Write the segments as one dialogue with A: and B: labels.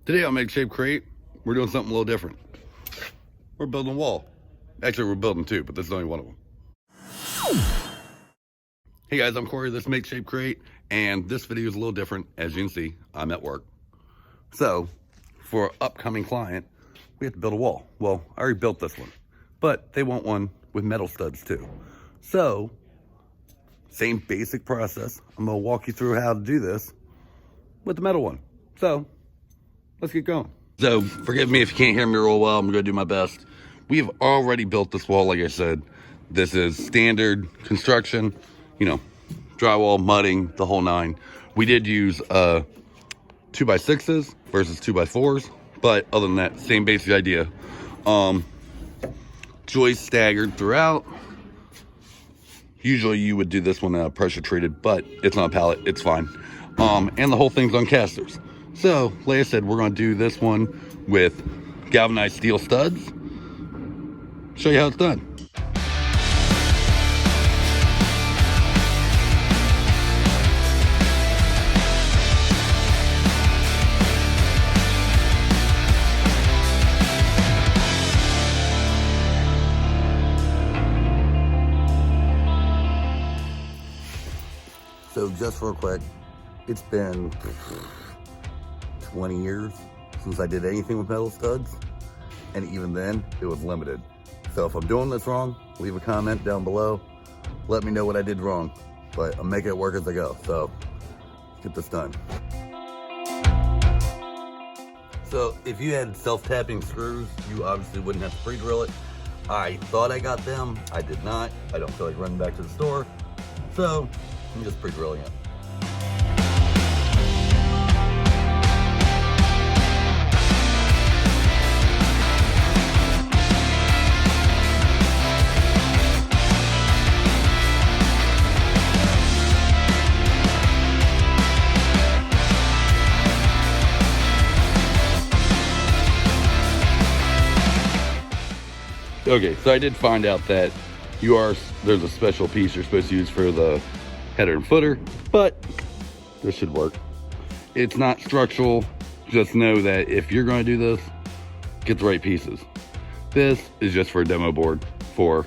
A: Today on Make Shape Create, we're doing something a little different. We're building a wall. Actually, we're building two, but this is only one of them. Hey guys, I'm Corey, this is Make Shape Create, and this video is a little different. As you can see, I'm at work. So, for our upcoming client, we have to build a wall. Well, I already built this one, but they want one with metal studs too. So, same basic process. I'm gonna walk you through how to do this with the metal one. So, let's get going. So, forgive me if you can't hear me real well. I'm gonna do my best. We have already built this wall, like I said. This is standard construction, drywall, mudding, the whole nine. We did use 2x6s versus 2x4s, but other than that, same basic idea. Joists staggered throughout. Usually you would do this one pressure treated, but it's not a pallet, it's fine. And the whole thing's on casters. So, like I said, we're gonna do this one with galvanized steel studs. Show you how it's done. So just real quick, it's been 20 years since I did anything with metal studs, and even then, it was limited. So if I'm doing this wrong, leave a comment down below. Let me know what I did wrong, but I'm making it work as I go. So let's get this done. So if you had self-tapping screws, you obviously wouldn't have to pre-drill it. I thought I got them, I did not. I don't feel like running back to the store. So I'm just pre-drilling it. Okay, so I did find out that there's a special piece you're supposed to use for the header and footer, but this should work. It's not structural. Just know that if you're going to do this, get the right pieces. This is just for a demo board for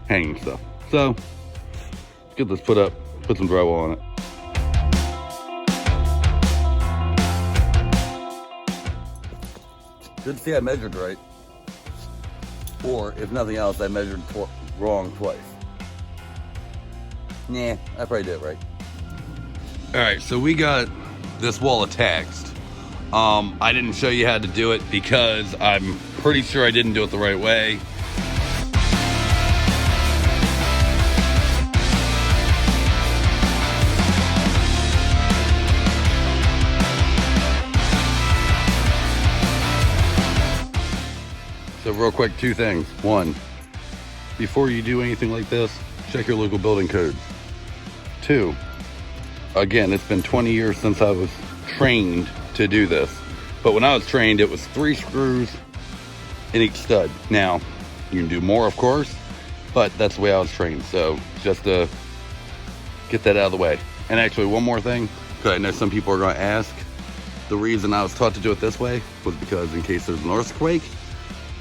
A: hanging stuff. So, let's get this put up, put some drywall on it. Good to see I measured right. Or, if nothing else, I measured wrong twice. Nah, I probably did it right. Alright, so we got this wall attached. I didn't show you how to do it because I'm pretty sure I didn't do it the right way. So real quick, two things. One, before you do anything like this, check your local building code. Two, again, it's been 20 years since I was trained to do this. But when I was trained, it was 3 screws in each stud. Now, you can do more, of course, but that's the way I was trained. So just to get that out of the way. And actually, one more thing, because I know some people are going to ask, the reason I was taught to do it this way was because in case there's an earthquake,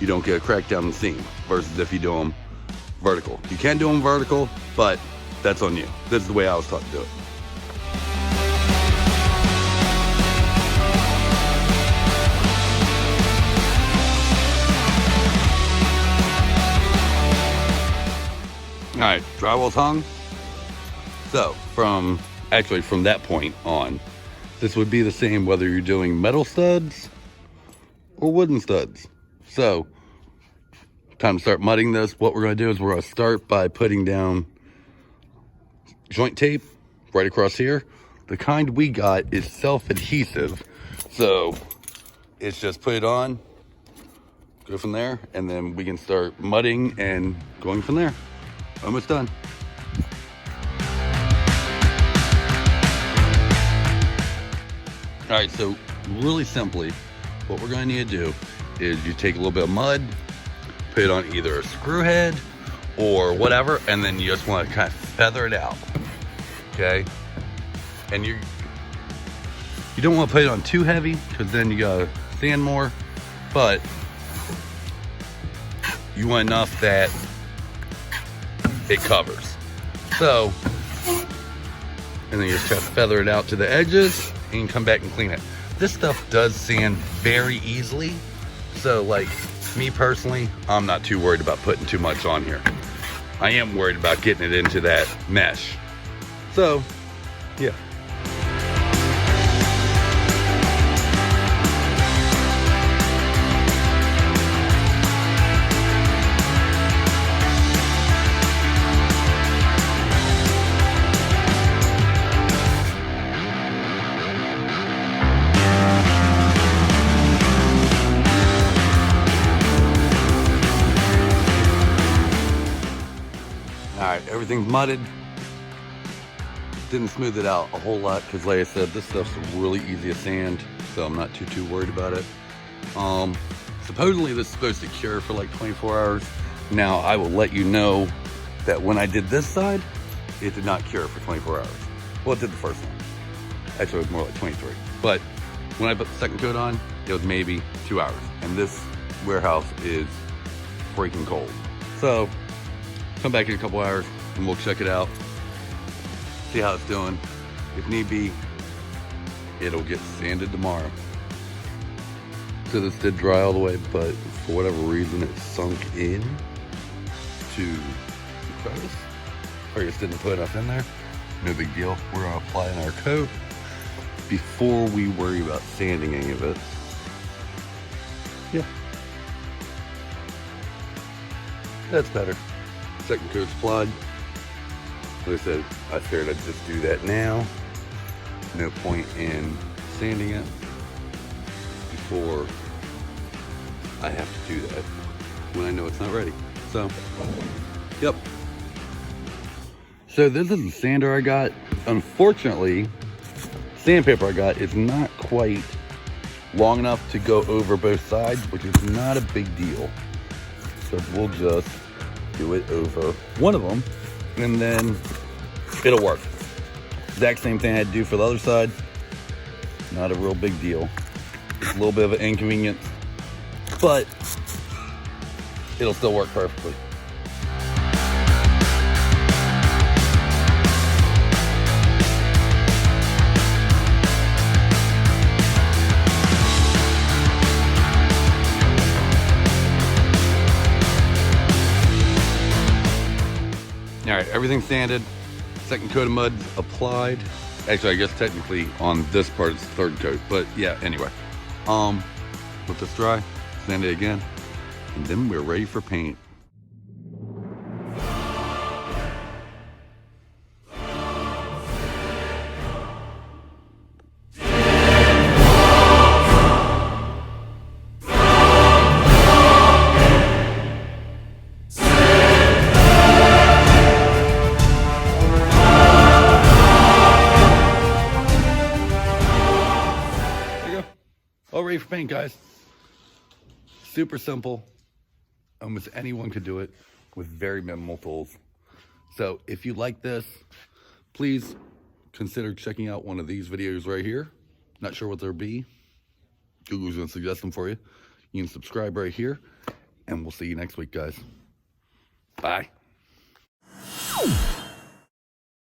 A: you don't get a crack down the seam versus if you do them vertical. You can do them vertical, but that's on you. This is the way I was taught to do it. All right, drywall's hung. So from that point on, this would be the same whether you're doing metal studs or wooden studs. So, time to start mudding this. What we're going to do is we're going to start by putting down joint tape right across here. The kind we got is self-adhesive. So, it's just put it on, go from there, and then we can start mudding and going from there. Almost done. All right, so really simply, what we're going to need to do is you take a little bit of mud, put it on either a screw head or whatever, and then you just want to kind of feather it out, okay? And you don't want to put it on too heavy, because then you gotta sand more, but you want enough that it covers. So, and then you just have to feather it out to the edges and you can come back and clean it. This stuff does sand very easily. So like me personally, I'm not too worried about putting too much on here. I am worried about getting it into that mesh. So, yeah. Alright, everything's mudded. Didn't smooth it out a whole lot because like I said, this stuff's really easy to sand, so I'm not too worried about it. Supposedly this is supposed to cure for like 24 hours. Now I will let you know that when I did this side, it did not cure for 24 hours. Well, it did the first one. Actually, it was more like 23. But when I put the second coat on, it was maybe 2 hours. And this warehouse is freaking cold. So come back in a couple hours and we'll check it out, see how it's doing. If need be, it'll get sanded tomorrow. So this did dry all the way, but for whatever reason it sunk in to the crevice, or just didn't put enough in there. No big deal. We're gonna apply in our coat before we worry about sanding any of it. Yeah, that's better. Second coat's applied. Like I said, I figured I'd just do that now. No point in sanding it before I have to do that when I know it's not ready. So, yep. So this is the sander I got. Unfortunately, sandpaper I got is not quite long enough to go over both sides, which is not a big deal. So we'll just do it over one of them and then it'll work. Exact same thing I had to do for the other side. Not a real big deal. It's a little bit of an inconvenience, but it'll still work perfectly. All right, everything's sanded. Second coat of mud applied. Actually, I guess technically on this part it's the third coat, but yeah, anyway. Let this dry, sand it again, and then we're ready for paint. All ready for paint, guys. Super simple. Almost anyone could do it with very minimal tools. So if you like this, please consider checking out one of these videos right here. Not sure what they'll be. Google's gonna suggest them for you. You can subscribe right here, and we'll see you next week, guys. Bye.